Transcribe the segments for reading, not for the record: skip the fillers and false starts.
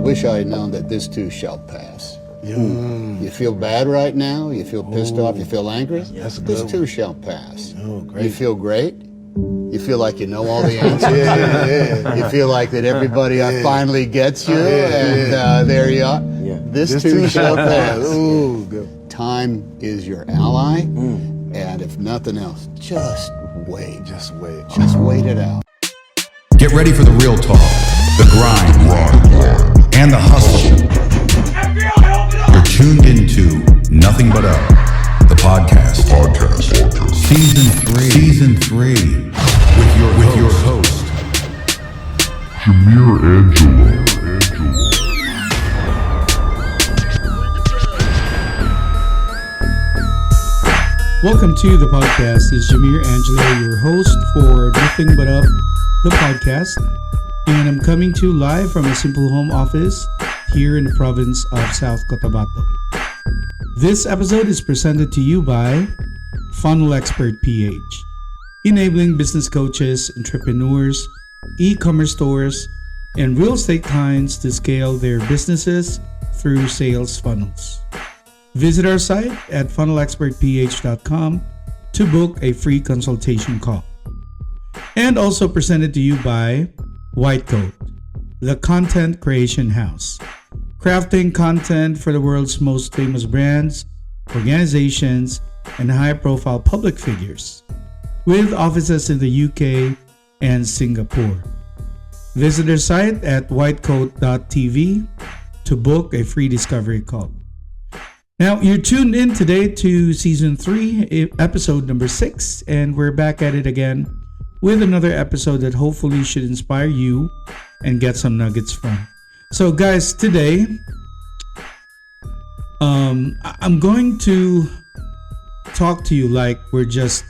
wish I had known that this too shall pass. You feel bad right now? You feel pissed off? You feel angry? That's this good. too shall pass. Oh, great. You feel great? You feel like you know all the answers? You feel like that everybody finally gets you, and there you are. This too shall pass. Ooh, good. Time is your ally, and if nothing else, just wait. Just wait. Just wait it out. Get ready for the real talk, the grind, and the hustle. You're tuned into Nothing But Up, the podcast. Season 3, with your host, Jamir Angelo. Welcome to the podcast. This is Jamir Angelo, your host for Nothing But Up, the podcast. And I'm coming to you live from a simple home office here in the province of South Cotabato. This episode is presented to you by Funnel Expert PH, enabling business coaches, entrepreneurs, e-commerce stores, and real estate clients to scale their businesses through sales funnels. Visit our site at funnelexpertph.com to book a free consultation call. And also presented to you by White Coat, the content creation house, crafting content for the world's most famous brands, organizations, and high-profile public figures, with offices in the UK and Singapore. Visit their site at whitecoat.tv to book a free discovery call. Now, you're tuned in today to Season 3, Episode number 6, and we're back at it again with another episode that hopefully should inspire you and get some nuggets from. So, guys, today, I'm going to talk to you like we're just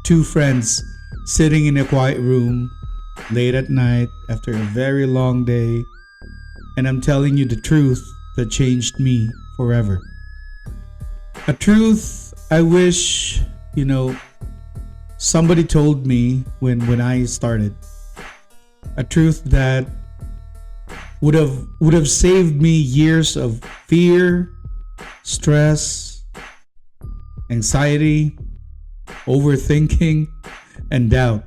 two friends sitting in a quiet room late at night after a very long day, and I'm telling you the truth that changed me forever. A truth I wish, somebody told me when I started. A truth that would have saved me years of fear, stress, anxiety, overthinking, and doubt.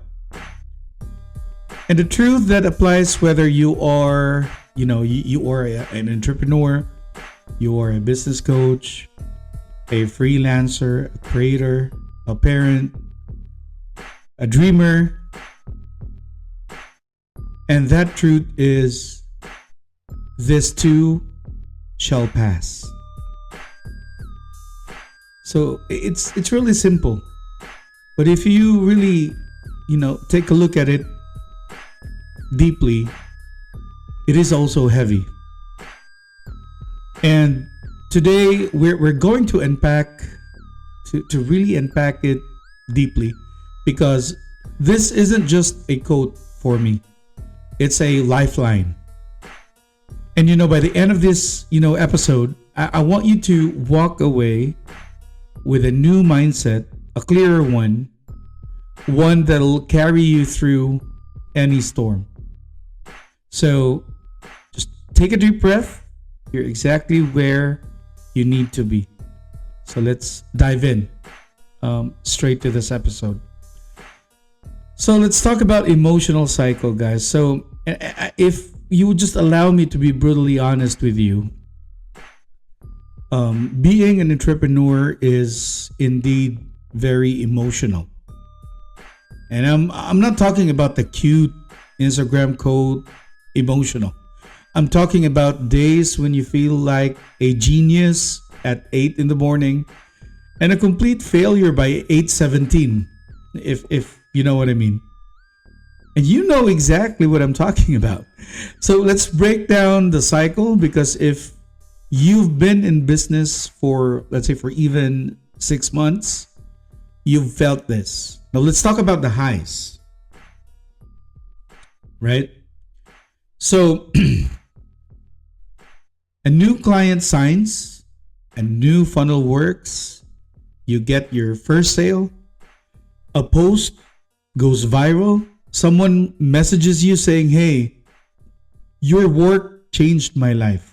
And the truth that applies whether you are, you are an entrepreneur, you are a business coach, a freelancer, a creator, a parent, a dreamer. And that truth is, this too shall pass. So it's really simple. But if you really, take a look at it deeply, it is also heavy. And today we're going to to really unpack it deeply, because this isn't just a quote for me. It's a lifeline. And by the end of this, episode, I want you to walk away with a new mindset, a clearer one that'll carry you through any storm. So just take a deep breath. You're exactly where you need to be. So let's dive in straight to this episode. So let's talk about emotional cycle, guys. So if you would just allow me to be brutally honest with you, being an entrepreneur is indeed very emotional. And I'm not talking about the cute Instagram code emotional. I'm talking about days when you feel like a genius at 8 in the morning and a complete failure by 8:17, if you know what I mean. And you know exactly what I'm talking about. So let's break down the cycle, because if you've been in business for, let's say, for even 6 months, you've felt this. Now let's talk about the highs, right? So a new client signs, a new funnel works, you get your first sale, a post goes viral, someone messages you saying, hey, your work changed my life.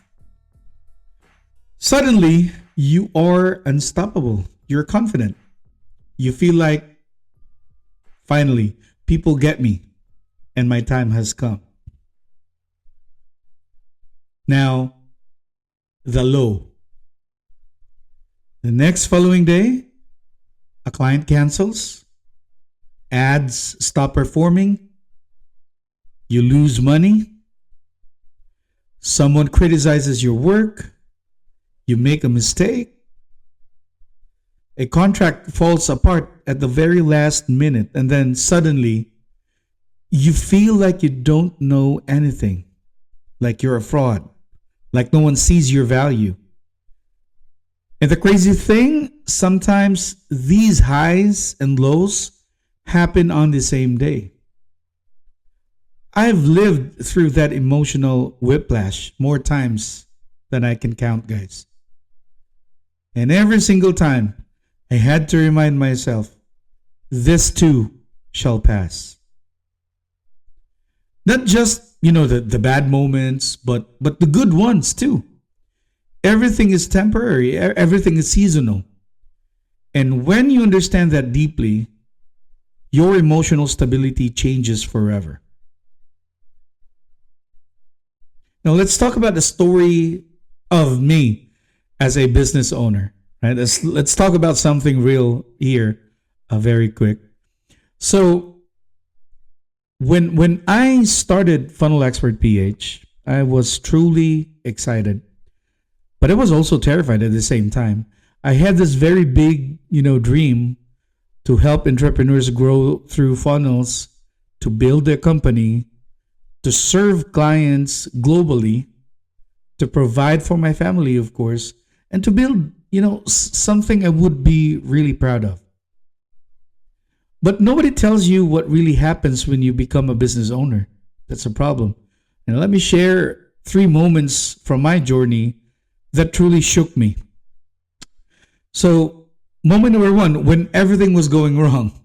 Suddenly, you are unstoppable. You're confident. You feel like, finally, people get me and my time has come. Now, the low. The next following day, a client cancels, ads stop performing, you lose money, someone criticizes your work, you make a mistake, a contract falls apart at the very last minute, and then suddenly you feel like you don't know anything, like you're a fraud, like no one sees your value. And the crazy thing, sometimes these highs and lows happen on the same day. I've lived through that emotional whiplash more times than I can count, guys. And every single time, I had to remind myself, this too shall pass. Not just, the bad moments, but the good ones too. Everything is temporary. Everything is seasonal. And when you understand that deeply, your emotional stability changes forever. Now let's talk about the story of me as a business owner. Right? Let's talk about something real here, very quick. So when I started Funnel Expert PH, I was truly excited, but I was also terrified at the same time. I had this very big, dream to help entrepreneurs grow through funnels, to build their company, to serve clients globally, to provide for my family, of course, and to build, something I would be really proud of. But nobody tells you what really happens when you become a business owner. That's a problem. And let me share 3 moments from my journey that truly shook me. So, moment number 1, when everything was going wrong.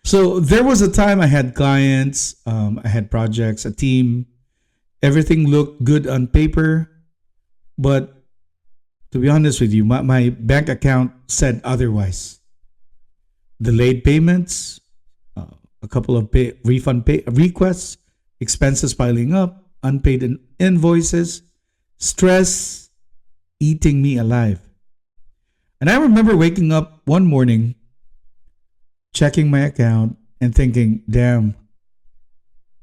So there was a time I had clients, I had projects, a team. Everything looked good on paper, but to be honest with you, my bank account said otherwise. Delayed payments, a couple of refund requests, expenses piling up, unpaid invoices, stress eating me alive. And I remember waking up one morning, checking my account and thinking, damn,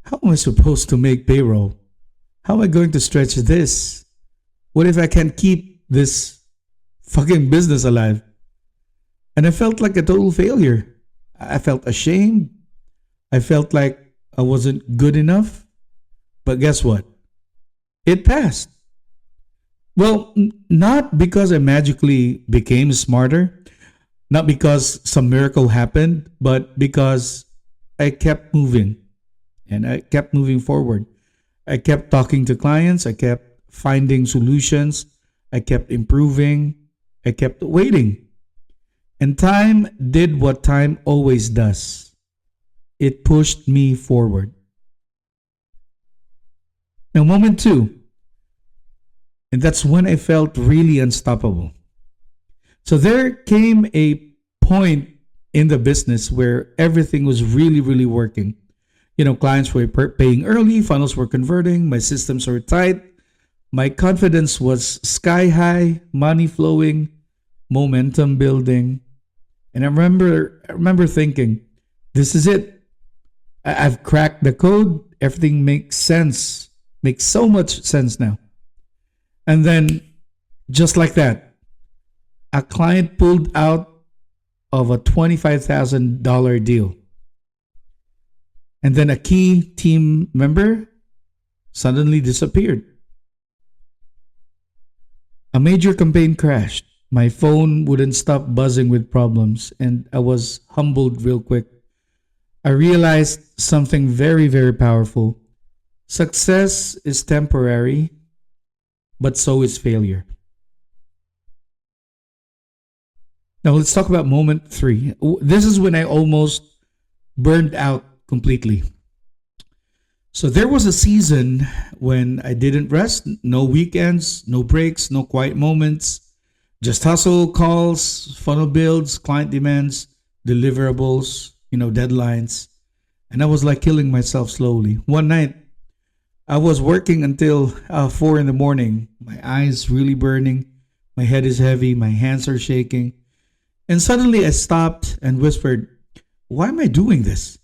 how am I supposed to make payroll? How am I going to stretch this? What if I can't keep this fucking business alive? And I felt like a total failure. I felt ashamed. I felt like I wasn't good enough. But guess what? It passed. Well, not because I magically became smarter, not because some miracle happened, but because I kept moving and I kept moving forward. I kept talking to clients. I kept finding solutions. I kept improving. I kept waiting. And time did what time always does. It pushed me forward. Now, moment 2. And that's when I felt really unstoppable. So there came a point in the business where everything was really, really working. Clients were paying early, funnels were converting, my systems were tight, my confidence was sky high, money flowing, momentum building. And I remember thinking, this is it. I've cracked the code. Everything makes sense. Makes so much sense now. And then, just like that, a client pulled out of a $25,000 deal. And then a key team member suddenly disappeared. A major campaign crashed. My phone wouldn't stop buzzing with problems, and I was humbled real quick. I realized something very, very powerful. Success is temporary, but so is failure. Now let's talk about moment 3. This is when I almost burned out completely. So there was a season when I didn't rest, no weekends, no breaks, no quiet moments, just hustle, calls, funnel builds, client demands, deliverables, deadlines. And I was like killing myself slowly. One night, I was working until 4 in the morning. My eyes really burning. My head is heavy. My hands are shaking. And suddenly I stopped and whispered, why am I doing this?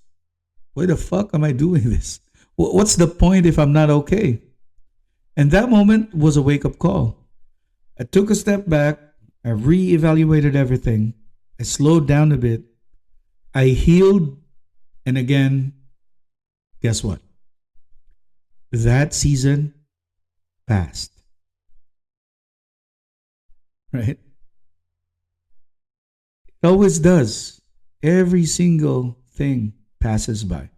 Why the fuck am I doing this? What's the point if I'm not okay? And that moment was a wake-up call. I took a step back. I reevaluated everything. I slowed down a bit. I healed. And again, guess what? That season passed. Right? It always does. Every single thing passes by.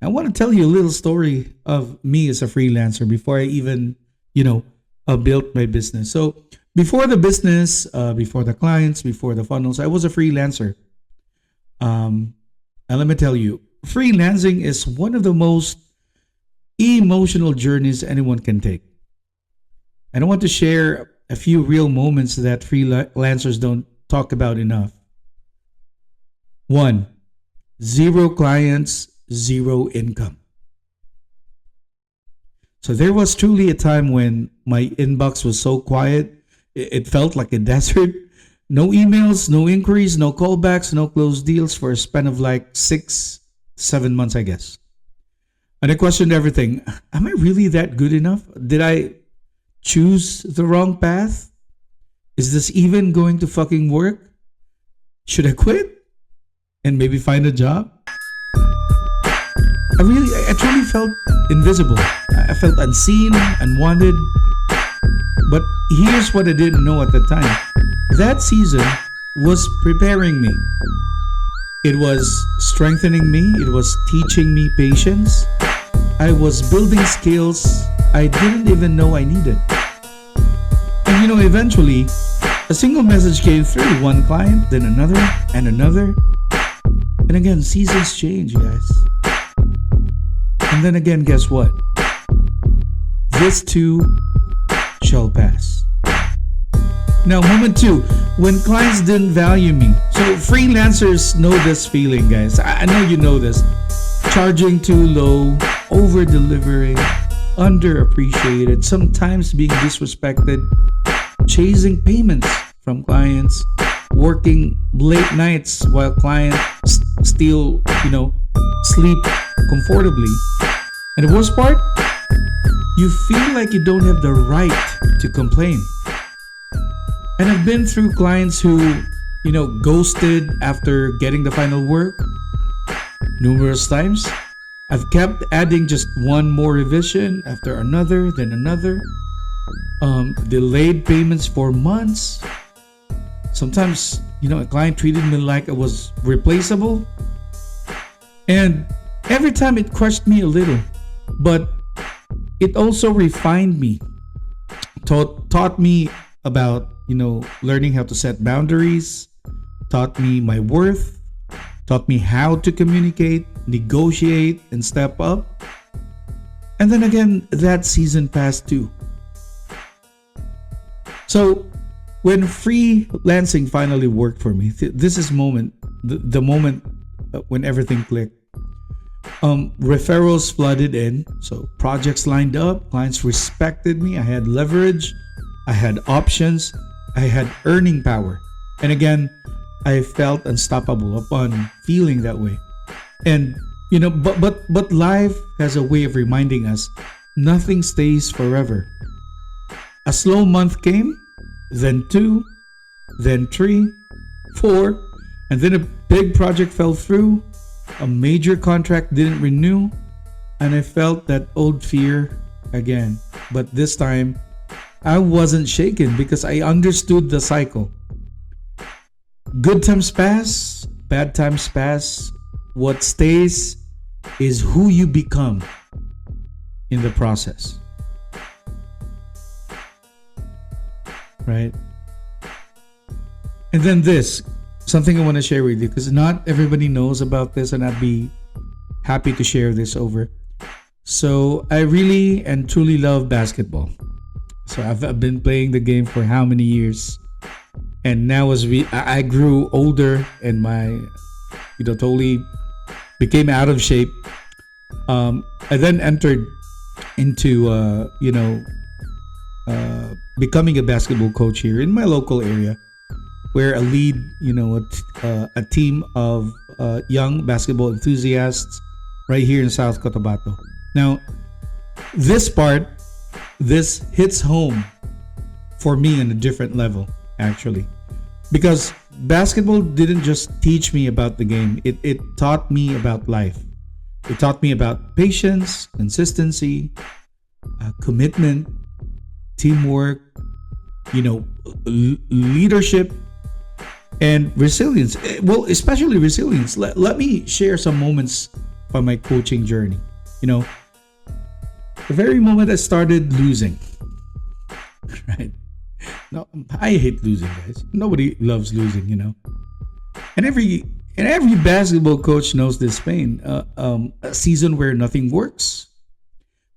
I want to tell you a little story of me as a freelancer before I even, built my business. So before the business, before the clients, before the funnels, I was a freelancer. And let me tell you, freelancing is one of the most emotional journeys anyone can take. And I want to share a few real moments that freelancers don't talk about enough. 1, 0 clients, 0 income. So there was truly a time when my inbox was so quiet, it felt like a desert. No emails, no inquiries, no callbacks, no closed deals for a span of like 6-7 months, I guess. And I questioned everything. Am I really that good enough? Did I choose the wrong path? Is this even going to fucking work? Should I quit and maybe find a job? I truly felt invisible. I felt unseen, unwanted. But here's what I didn't know at the time. That season was preparing me. It was strengthening me. It was teaching me patience. I was building skills I didn't even know I needed. And eventually, a single message came through. One client, then another, and another. And again, seasons change, guys. And then again, guess what? This too shall pass. Now, moment 2, when clients didn't value me. So freelancers know this feeling, guys. I know you know this. Charging too low, over-delivering, underappreciated, sometimes being disrespected, chasing payments from clients, working late nights while clients still, sleep comfortably. And the worst part, you feel like you don't have the right to complain. And I've been through clients who, ghosted after getting the final work numerous times. I've kept adding just one more revision after another, then another. Delayed payments for months. Sometimes, a client treated me like I was replaceable. And every time it crushed me a little, but it also refined me, taught me about, learning how to set boundaries, taught me my worth, taught me how to communicate, negotiate, and step up. And then again, that season passed too. So when freelancing finally worked for me, this is the moment when everything clicked. Referrals flooded in, so projects lined up, clients respected me, I had leverage, I had options, I had earning power. And again, I felt unstoppable upon feeling that way. And but life has a way of reminding us nothing stays forever. A slow month came, then 2, then 3, 4, and then a big project fell through. A major contract didn't renew, and I felt that old fear again. But this time, I wasn't shaken because I understood the cycle. Good times pass, bad times pass. What stays is who you become in the process. Right? And then something I want to share with you, because not everybody knows about this, and I'd be happy to share this over. So I really and truly love basketball. So I've been playing the game for how many years? And now I grew older and totally became out of shape. I then entered into becoming a basketball coach here in my local area, where I lead a team of young basketball enthusiasts right here in South Cotabato. Now, this hits home for me on a different level, actually, because basketball didn't just teach me about the game. It taught me about life. It taught me about patience, consistency, commitment, teamwork, leadership, and resilience. Well, especially resilience. Let me share some moments from my coaching journey. The very moment I started losing, right? No, I hate losing, guys. Nobody loves losing, And every basketball coach knows this pain. A season where nothing works,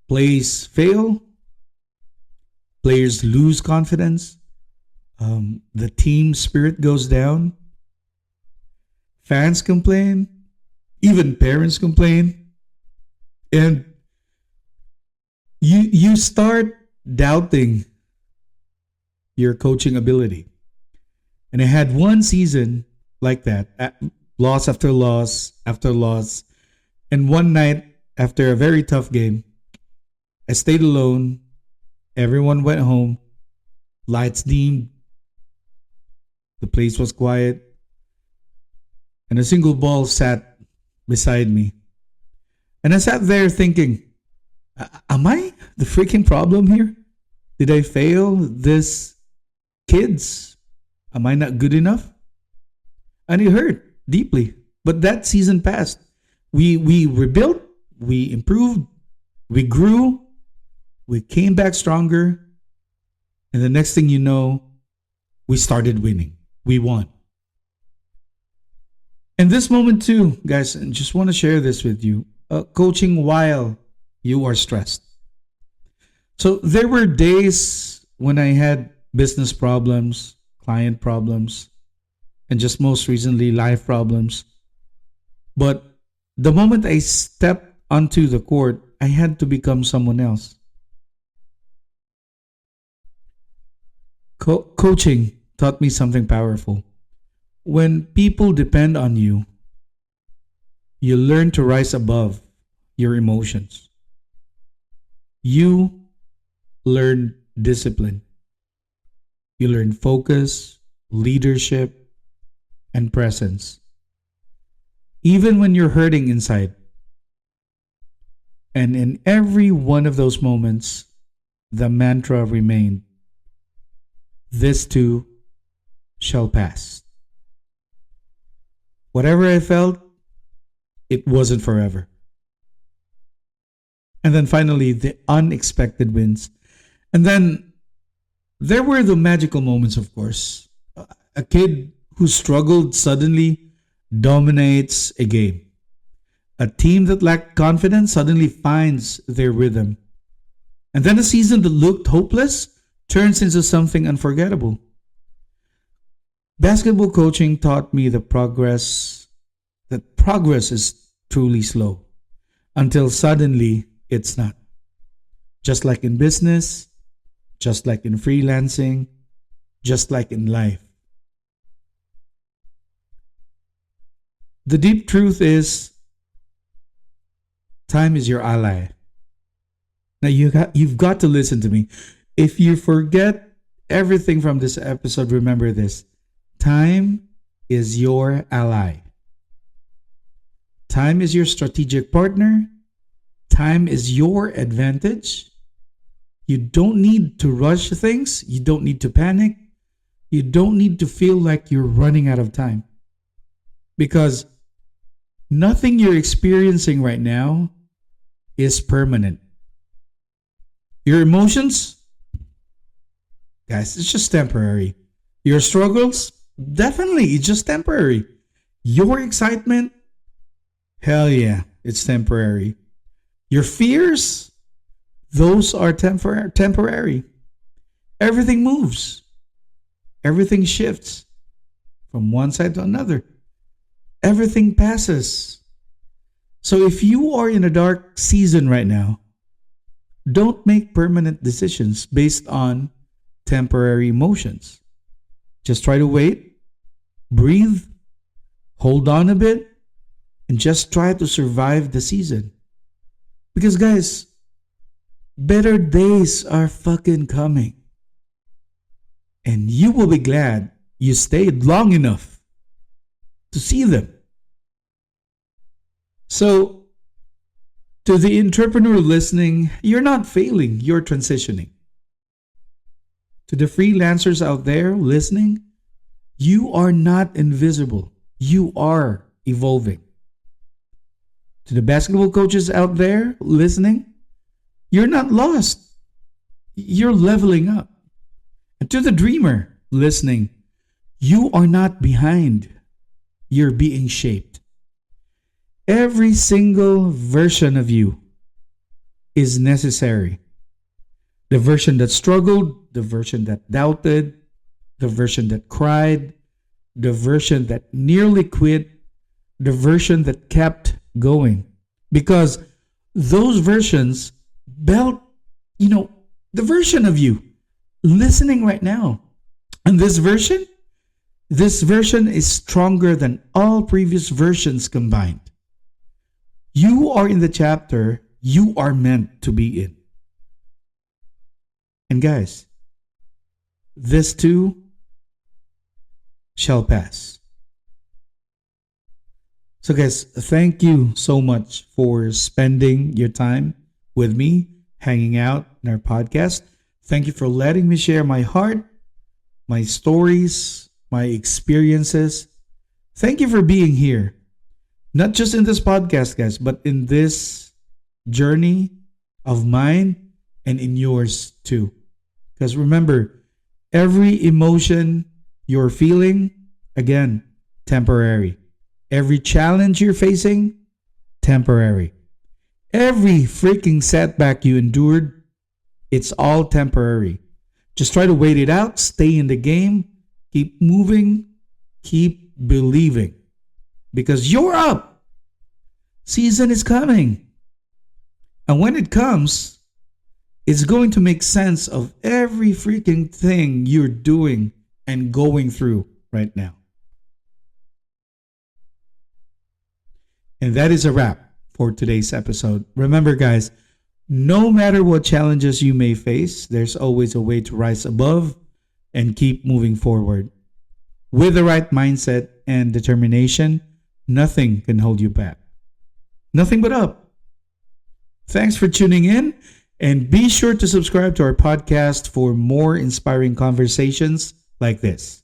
plays fail, players lose confidence, the team spirit goes down, fans complain, even parents complain, and you start doubting your coaching ability. And I had one season like that, loss after loss after loss. And one night, after a very tough game, I stayed alone. Everyone went home. Lights dimmed. The place was quiet. And a single ball sat beside me. And I sat there thinking, am I the freaking problem here? Did I fail this kids? Am I not good enough? And it hurt deeply. But that season passed. We rebuilt, we improved, we grew, we came back stronger. And the next thing you know, we started winning. We won. And this moment too, guys, I just want to share this with you. Coaching while you are stressed. So there were days when I had business problems, client problems, and just most recently, life problems. But the moment I stepped onto the court, I had to become someone else. Coaching taught me something powerful. When people depend on you, you learn to rise above your emotions. You learn discipline. You learn focus, leadership, and presence. Even when you're hurting inside. And in every one of those moments, the mantra remained, this too shall pass. Whatever I felt, it wasn't forever. And then finally, the unexpected wins. And then there were the magical moments, of course. A kid who struggled suddenly dominates a game. A team that lacked confidence suddenly finds their rhythm. And then a season that looked hopeless turns into something unforgettable. Basketball coaching taught me that progress is truly slow until suddenly it's not. Just like in business, just like in freelancing, just like in life. The deep truth is, time is your ally. Now you've got to listen to me. If you forget everything from this episode, remember this. Time is your ally. Time is your strategic partner. Time is your advantage. You don't need to rush things. You don't need to panic. You don't need to feel like you're running out of time. Because nothing you're experiencing right now is permanent. Your emotions, guys, it's just temporary. Your struggles, definitely, it's just temporary. Your excitement, hell yeah, it's temporary. Your fears, those are temporary. Everything moves. Everything shifts from one side to another. Everything passes. So if you are in a dark season right now, don't make permanent decisions based on temporary emotions. Just try to wait, breathe, hold on a bit, and just try to survive the season. Because guys, better days are fucking coming. And you will be glad you stayed long enough to see them. So, to the entrepreneur listening, you're not failing, you're transitioning. To the freelancers out there listening, you are not invisible. You are evolving. To the basketball coaches out there listening, you're not lost. You're leveling up. And to the dreamer listening, you are not behind. You're being shaped. Every single version of you is necessary. The version that struggled, the version that doubted, the version that cried, the version that nearly quit, the version that kept going. Because those versions built, the version of you listening right now. And this version is stronger than all previous versions combined. You are in the chapter you are meant to be in. And guys, this too shall pass. So guys, thank you so much for spending your time with me, hanging out in our podcast. Thank you for letting me share my heart, my stories, my experiences. Thank you for being here. Not just in this podcast, guys, but in this journey of mine and in yours too. Because remember, every emotion you're feeling, again, temporary. Every challenge you're facing, temporary. Every freaking setback you endured, it's all temporary. Just try to wait it out, stay in the game, keep moving, keep believing. Because you're up. Season is coming. And when it comes, it's going to make sense of every freaking thing you're doing and going through right now. And that is a wrap for today's episode. Remember, guys, no matter what challenges you may face, there's always a way to rise above and keep moving forward. With the right mindset and determination, nothing can hold you back. Nothing but up. Thanks for tuning in, and be sure to subscribe to our podcast for more inspiring conversations like this.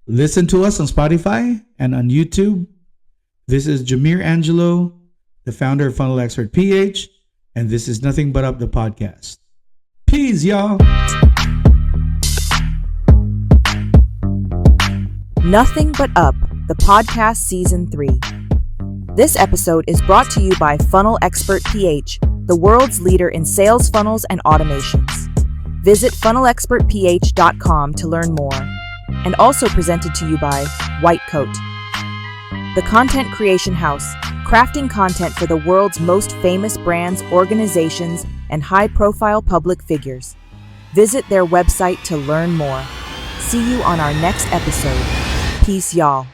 Listen to us on Spotify and on YouTube. This is Jamir Angelo, the founder of Funnel Expert PH, and this is Nothing But Up, the podcast. Peace, y'all. Nothing But Up, the podcast season 3. This episode is brought to you by Funnel Expert PH, the world's leader in sales funnels and automations. Visit funnelexpertph.com to learn more. And also presented to you by White Coat, the content creation house, crafting content for the world's most famous brands, organizations, and high-profile public figures. Visit their website to learn more. See you on our next episode. Peace, y'all.